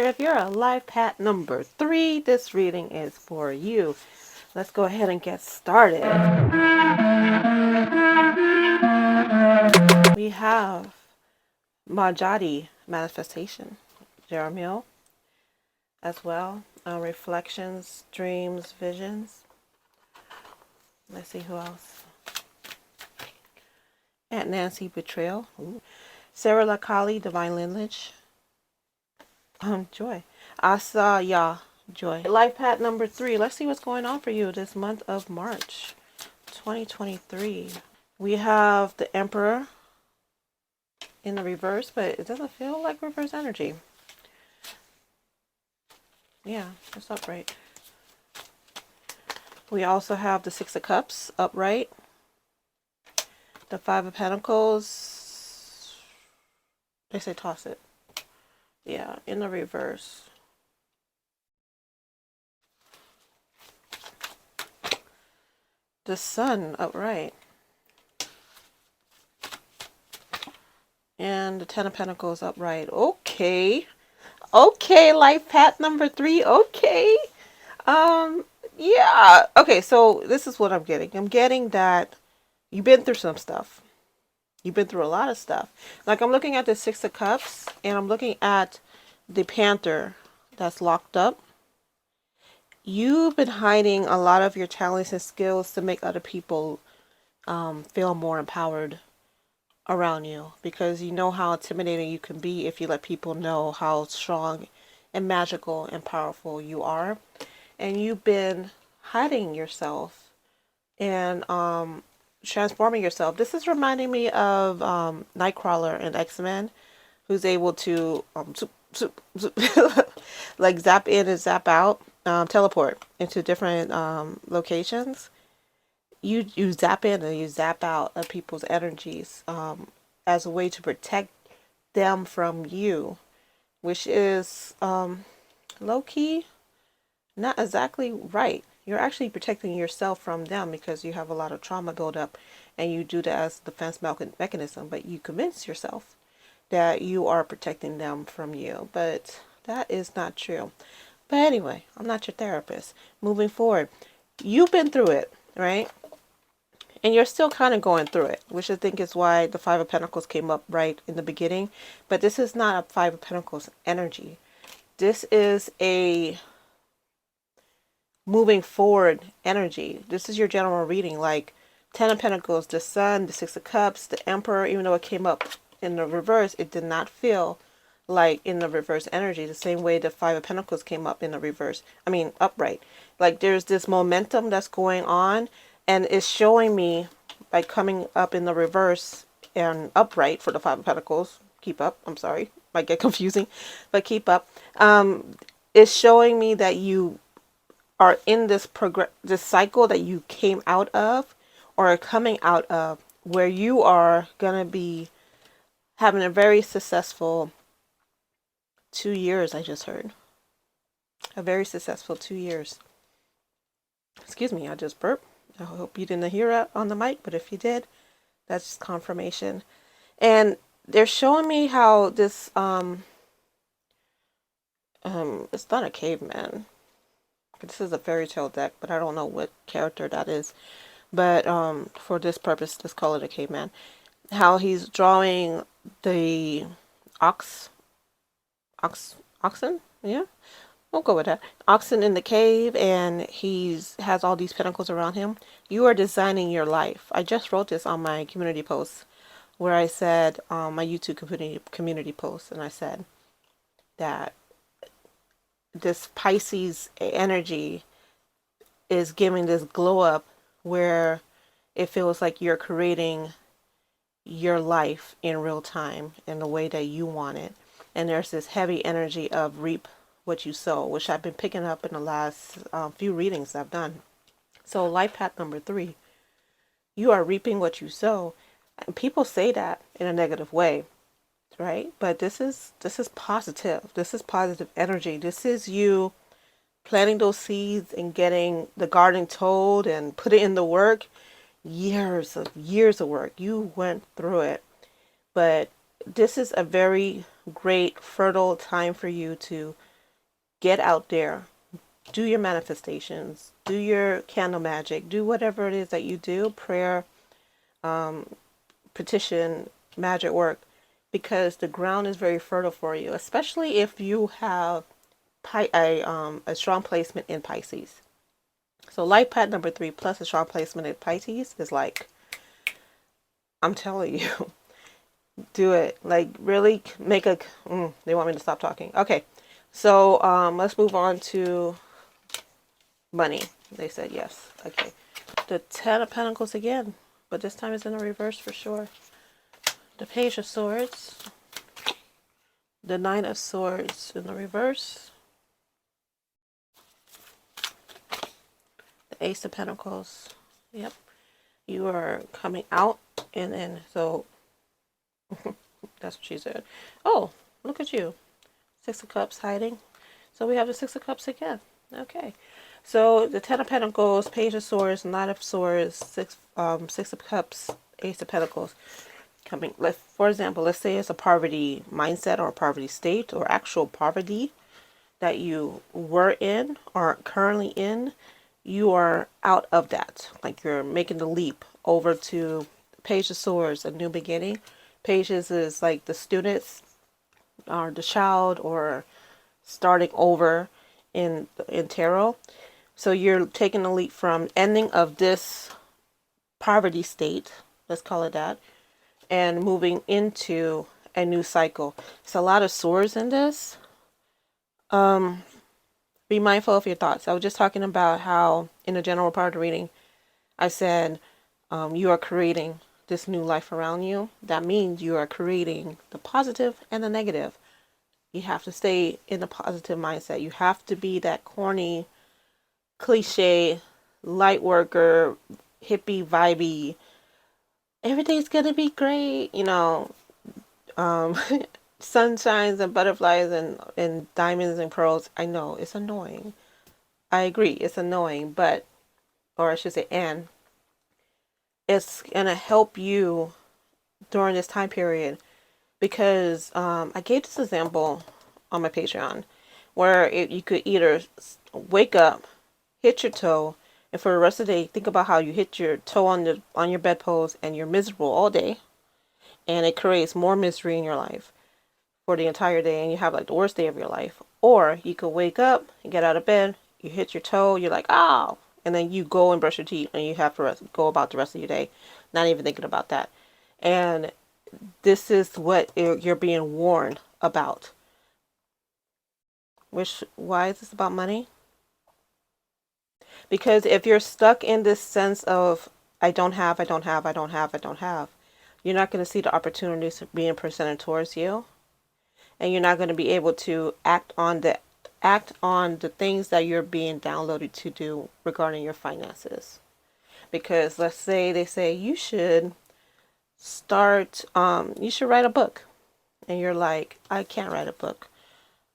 If you're a life path number 3, this reading is for you. Let's go ahead and get started. We have Majadi manifestation, Jeremiel as well. Reflections, dreams, visions. Let's see who else. Aunt Nancy betrayal. Ooh. Sarah Lakali, divine lineage. Joy. Asa Ya, joy. Life path number 3. Let's see what's going on for you this month of March 2023. We have the Emperor in the reverse, but it doesn't feel like reverse energy. Yeah, it's upright. We also have the Six of Cups upright. The Five of Pentacles. They say toss it. Yeah, in the reverse. The Sun upright. And the Ten of Pentacles upright. Okay. Okay, life path number 3. Okay. Yeah. Okay, so this is what I'm getting. I'm getting that you've been through some stuff. You've been through a lot of stuff. Like, I'm looking at the Six of Cups, and I'm looking at the Panther that's locked up. You've been hiding a lot of your talents and skills to make other people feel more empowered around you, because you know how intimidating you can be if you let people know how strong and magical and powerful you are. And you've been hiding yourself and transforming yourself. This is reminding me of Nightcrawler in X-Men, who's able to like zap in and zap out, teleport into different locations. You zap in and you zap out of people's energies as a way to protect them from you, which is low-key not exactly right. You're actually protecting yourself from them because you have a lot of trauma buildup, and you do that as a defense mechanism, but you convince yourself that you are protecting them from you, but that is not true. But anyway, I'm not your therapist. Moving forward, you've been through it, right? And you're still kind of going through it, which I think is why the Five of Pentacles came up right in the beginning. But this is not a Five of Pentacles energy. This is a moving forward energy. This is your general reading, like Ten of Pentacles, the Sun, the Six of Cups, the Emperor. Even though it came up in the reverse, it did not feel like in the reverse energy, the same way the Five of Pentacles came up in the reverse. I mean, upright. Like, there's this momentum that's going on, and it's showing me, like, coming up in the reverse and upright for the Five of Pentacles. Keep up. I'm sorry. Might get confusing, but keep up. It's showing me that you are in this this cycle that you came out of or are coming out of, where you are going to be having a very successful 2 years. I just heard a very successful 2 years. Excuse me, I just burped. I hope you didn't hear it on the mic, but if you did, that's confirmation. And they're showing me how this it's not a caveman. This is a fairy tale deck, but I don't know what character that is. But for this purpose, let's call it a caveman. How he's drawing the oxen, yeah, we'll go with that. Oxen in the cave, and has all these pentacles around him. You are designing your life. I just wrote this on my community post, where I said, my YouTube community post, and I said that this Pisces energy is giving this glow up where it feels like you're creating your life in real time in the way that you want it. And there's this heavy energy of reap what you sow, which I've been picking up in the last few readings I've done. So life path number 3, you are reaping what you sow. And people say that in a negative way, right? But this is positive. This is positive energy. This is you planting those seeds and getting the garden tilled and put it in the work. Years of work. You went through it. But this is a very great fertile time for you to Get out there, do your manifestations, do your candle magic, do whatever it is that you do, prayer, petition, magic work, because the ground is very fertile for you, especially if you have a strong placement in Pisces. So life path number 3 plus a strong placement in Pisces is like, I'm telling you, do it. Like really make a, they want me to stop talking. Okay. So let's move on to money. They said yes. Okay. The 10 of Pentacles again, but this time it's in the reverse for sure. The Page of Swords. The Nine of Swords in the reverse. The Ace of Pentacles. Yep. You are coming out and then, so that's what she said. Oh, look at you. Six of Cups hiding. So we have the Six of Cups again. Okay. So the Ten of Pentacles, Page of Swords, Knight of Swords, Six of Cups, Ace of Pentacles. Coming, for example, let's say it's a poverty mindset or a poverty state or actual poverty that you were in or currently in. You are out of that. Like you're making the leap over to Page of Swords, a new beginning. Pages is like the students or the child or starting over in tarot. So you're taking a leap from ending of this poverty state, let's call it that, and moving into a new cycle. It's a lot of swords in this. Be mindful of your thoughts. I was just talking about how in the general part of the reading, I said you are creating this new life around you. That means you are creating the positive and the negative. You have to stay in the positive mindset. You have to be that corny, cliche, light worker, hippie, vibey. Everything's gonna be great, sunshines and butterflies and diamonds and pearls. I know it's annoying. I agree, it's annoying, but, or I should say, and it's gonna help you during this time period because I gave this example on my Patreon where you could either wake up, hit your toe, and for the rest of the day, think about how you hit your toe on your bedpost and you're miserable all day, and it creates more misery in your life for the entire day, and you have like the worst day of your life. Or you could wake up, you get out of bed, you hit your toe, you're like, oh, and then you go and brush your teeth, and you have to go about the rest of your day, not even thinking about that. And this is what you're being warned about. Why is this about money? Because if you're stuck in this sense of I don't have, you're not going to see the opportunities being presented towards you, and you're not going to be able to act on the things that you're being downloaded to do regarding your finances. Because let's say they say you should you should write a book, and you're like, I can't write a book.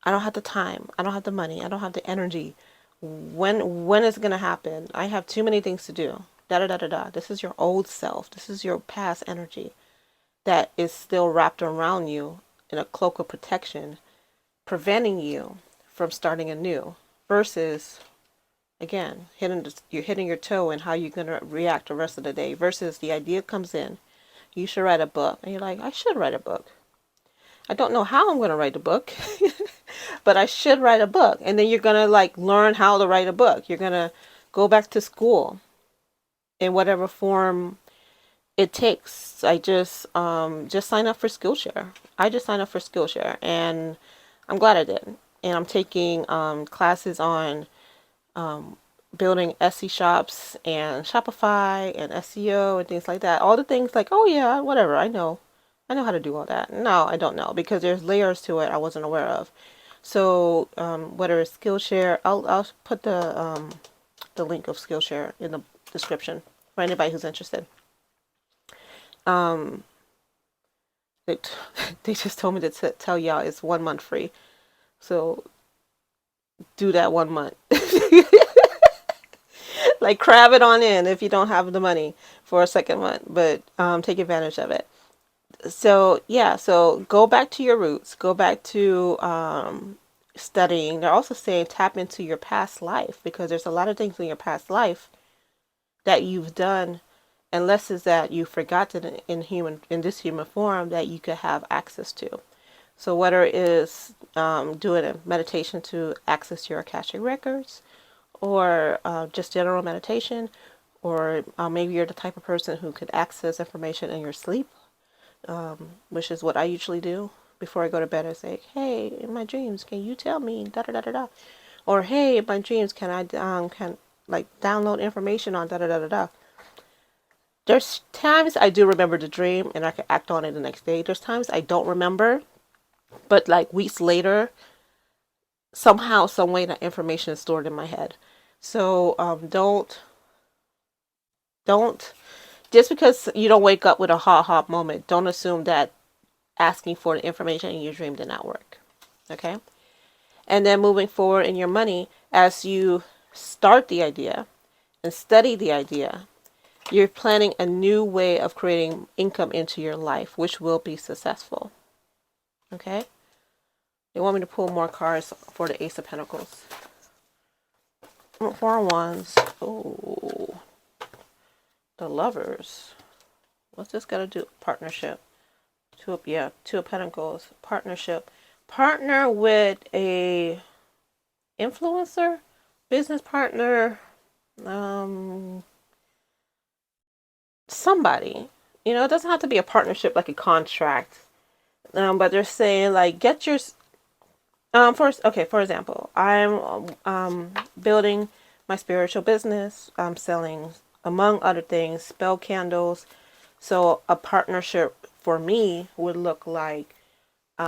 I don't have the time. I don't have the money. I don't have the energy. When is it gonna happen? I have too many things to do. Da da da da da. This is your old self. This is your past energy that is still wrapped around you in a cloak of protection, preventing you from starting anew. Versus, again, you're hitting your toe and how you're gonna react the rest of the day. Versus the idea comes in, you should write a book, and you're like, I should write a book. I don't know how I'm gonna write a book. But I should write a book. And then you're going to like learn how to write a book. You're going to go back to school in whatever form it takes. I just sign up for Skillshare. I just signed up for Skillshare and I'm glad I did. And I'm taking classes on building Etsy shops and Shopify and SEO and things like that. All the things like, oh yeah, whatever. I know how to do all that. No, I don't know because there's layers to it I wasn't aware of. So whether it's Skillshare, I'll put the link of Skillshare in the description for anybody who's interested. They just told me to tell y'all it's 1 month free, so do that 1 month. Like crab it on in if you don't have the money for a second month, but take advantage of it. So yeah, so go back to your roots. Go back to studying. They're also saying tap into your past life, because there's a lot of things in your past life that you've done and lessons that you forgotten in this human form that you could have access to. So whether it is doing a meditation to access your Akashic records, or just general meditation, or maybe you're the type of person who could access information in your sleep, which is what I usually do before I go to bed. I say, hey, in my dreams, can you tell me da da da da da? Or hey, in my dreams, can I can like download information on da da da da da? There's times I do remember the dream and I can act on it the next day. There's times I don't remember, but like weeks later, somehow, some way, that information is stored in my head. So don't just because you don't wake up with a ha ha moment, don't assume that asking for the information in your dream did not work. Okay? And then moving forward in your money, as you start the idea and study the idea, you're planning a new way of creating income into your life, which will be successful. Okay? They want me to pull more cards for the Ace of Pentacles. 4 Wands. Oh, the Lovers. What's this got to do? Partnership. Two of Pentacles. Partnership. Partner with a influencer, business partner, somebody. It doesn't have to be a partnership like a contract. But they're saying like get your first. Okay, for example, I'm building my spiritual business. I'm selling, among other things, spell candles. So a partnership for me would look like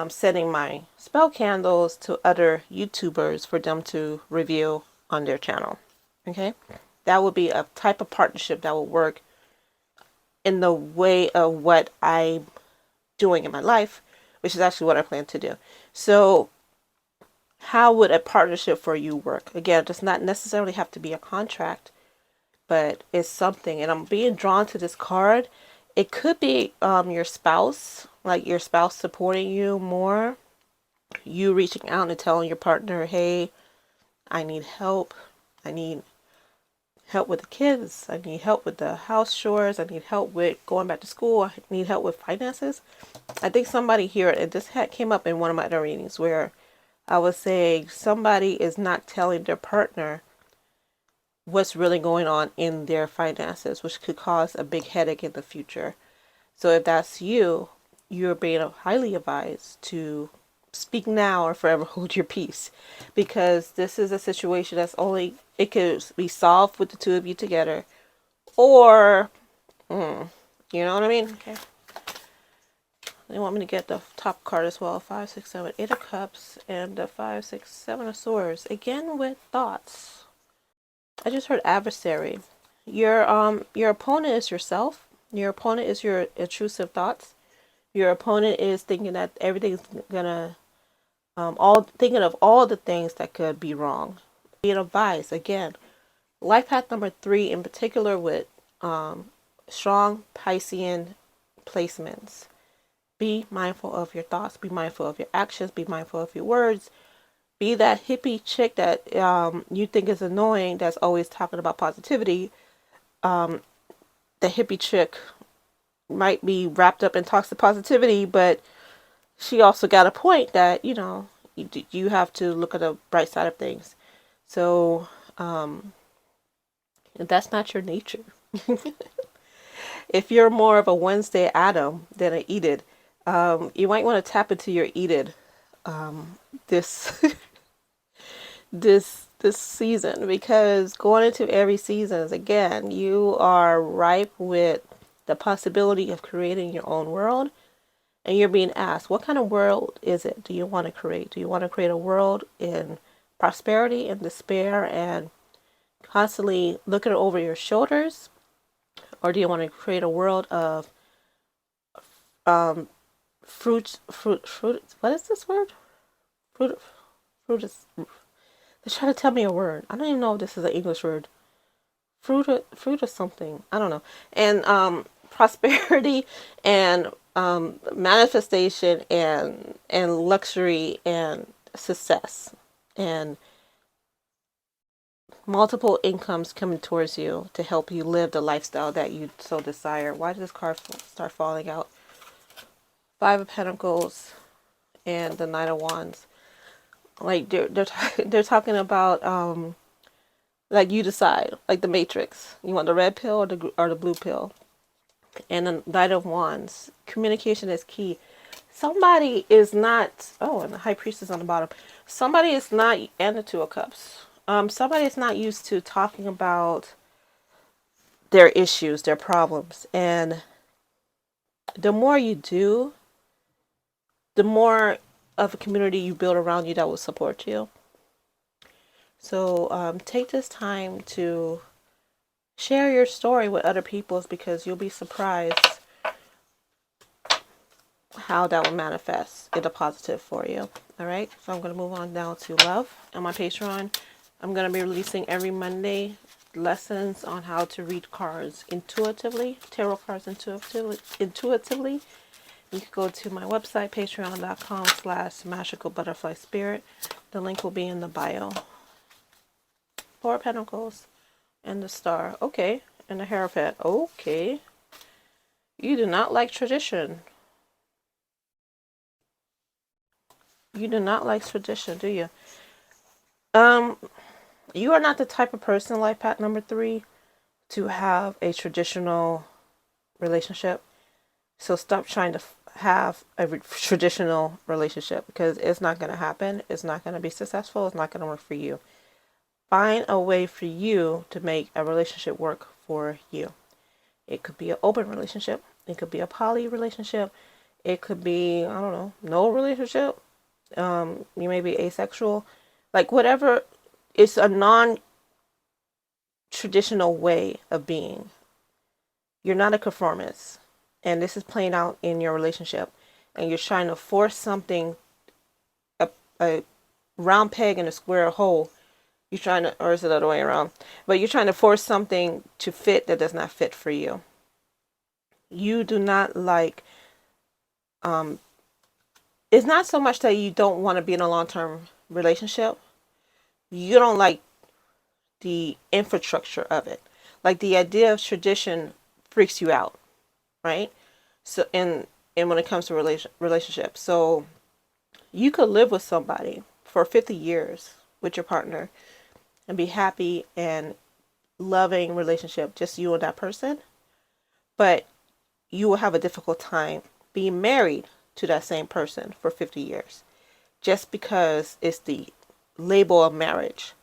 sending my spell candles to other YouTubers for them to review on their channel. Okay, that would be a type of partnership that would work in the way of what I'm doing in my life, which is actually what I plan to do. So how would a partnership for you work? Again, it does not necessarily have to be a contract, but it's something. And I'm being drawn to this card. It could be your spouse, like your spouse supporting you more. You reaching out and telling your partner, hey, I need help. I need help with the kids. I need help with the house chores. I need help with going back to school. I need help with finances. I think somebody here, and this came up in one of my other readings, where I was saying somebody is not telling their partner what's really going on in their finances, which could cause a big headache in the future. So if that's you, you're being highly advised to speak now or forever hold your peace, because this is a situation that's only, it could be solved with the two of you together, or you know what I mean? Okay. They want me to get the top card as well. 5, 6, 7, 8 of Cups, and the 5, 6, 7 of Swords. Again with thoughts. I just heard adversary. Your opponent is yourself. Your opponent is your intrusive thoughts. Your opponent is thinking that everything's gonna all thinking of all the things that could be wrong. Being advised again. Life path number 3 in particular with strong Piscean placements. Be mindful of your thoughts. Be mindful of your actions. Be mindful of your words. Be that hippie chick that you think is annoying, that's always talking about positivity. The hippie chick might be wrapped up in toxic positivity, but she also got a point that, you have to look at the bright side of things. So that's not your nature. If you're more of a Wednesday Adam than an Edith, you might want to tap into your Edith this this season, because going into every season, again, you are ripe with the possibility of creating your own world, and you're being asked, what kind of world is it do you want to create? Do you want to create a world in prosperity and despair and constantly looking over your shoulders, or do you want to create a world of fruit, what is this word? Fruit, fruit is, they're trying to tell me a word. I don't even know if this is an English word. Fruit or something. I don't know. And prosperity and manifestation and luxury and success and multiple incomes coming towards you to help you live the lifestyle that you so desire. Why did this card start falling out? Five of Pentacles and the Knight of Wands. Like they're talking about like you decide, like the Matrix. You want the red pill or the blue pill. And the Knight of Wands. Communication is key. Somebody is not. Oh, and the High Priestess on the bottom. Somebody is not, and the Two of Cups. Somebody is not used to talking about their issues, their problems, and the more you do, the more of a community you build around you that will support you. So take this time to share your story with other people, because you'll be surprised how that will manifest in a positive for you. All right, so I'm going to move on now to love. On my Patreon, I'm going to be releasing every Monday lessons on how to read cards intuitively, tarot cards intuitively. You can go to my website, patreon.com/magicalbutterflyspirit. The link will be in the bio. Four of Pentacles and the Star. Okay, and the Hierophant. Okay. You do not like tradition. You do not like tradition, do you? You are not the type of person, life path number 3, to have a traditional relationship. So stop trying to have a traditional relationship, because it's not going to happen. It's not going to be successful. It's not going to work for you. Find a way for you to make a relationship work for you. It could be an open relationship. It could be a poly relationship. It could be, I don't know, no relationship. You may be asexual. Like whatever. It's a non-traditional way of being. You're not a conformist. And this is playing out in your relationship. And you're trying to force something, a round peg in a square hole. You're trying to, or is it the other way around? But you're trying to force something to fit that does not fit for you. You do not like, it's not so much that you don't want to be in a long-term relationship. You don't like the infrastructure of it. Like the idea of tradition freaks you out, right? So, and when it comes to relationships, so you could live with somebody for 50 years with your partner and be happy and loving relationship, just you and that person, but you will have a difficult time being married to that same person for 50 years just because it's the label of marriage.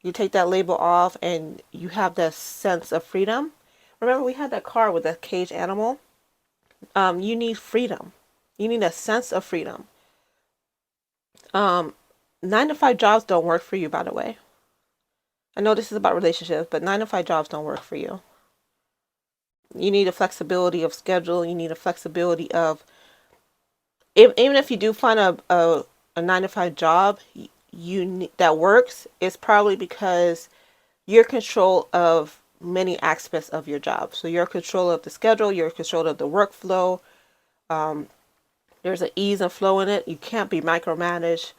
You take that label off and you have that sense of freedom. Remember, we had that card with that caged animal. You need freedom. You need a sense of freedom. 9-to-5 jobs don't work for you, by the way. I know this is about relationships, but 9-to-5 jobs don't work for you. You need a flexibility of schedule. You need a flexibility of, even if you do find a 9-to-5 job that works, it's probably because you're in control of many aspects of your job. So you're in control of the schedule. You're in control of the workflow. There's an ease and flow in it. You can't be micromanaged.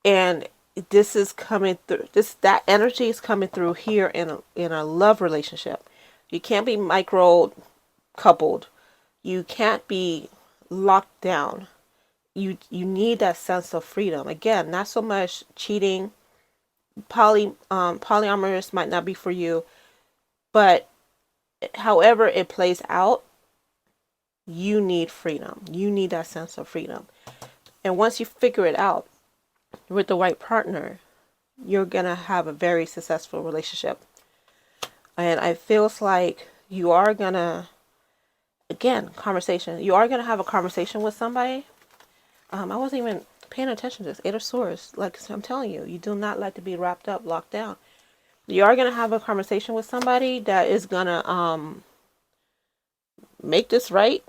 And this is coming through. That energy is coming through here in a love relationship. You can't be micro coupled. You can't be locked down. You need that sense of freedom. Again, not so much cheating. Polyamorous might not be for you, but however it plays out, you need freedom. You need that sense of freedom. And once you figure it out with the right partner, you're gonna have a very successful relationship. And it feels like you are gonna, again, conversation. You are gonna have a conversation with somebody. I wasn't even paying attention to this. 8 of Swords. Like I'm telling you, you do not like to be wrapped up, locked down. You are gonna have a conversation with somebody that is gonna make this right.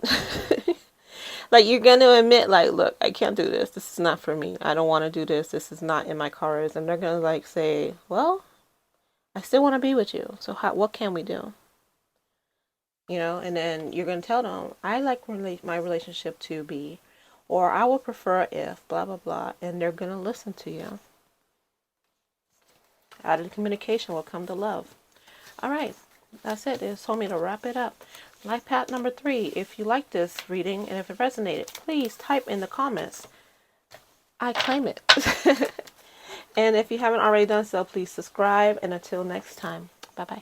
Like you're gonna admit, like, look, I can't do this. This is not for me. I don't want to do this. This is not in my cards. And they're gonna like say, well, I still want to be with you. So what can we do? You know, and then you're gonna tell them, I like my relationship to be, Or I would prefer if, blah, blah, blah. And they're going to listen to you. Out of the communication will come the love. All right. That's it. They told me to wrap it up. Life path number 3. If you like this reading and if it resonated, please type in the comments. I claim it. And if you haven't already done so, please subscribe. And until next time, bye-bye.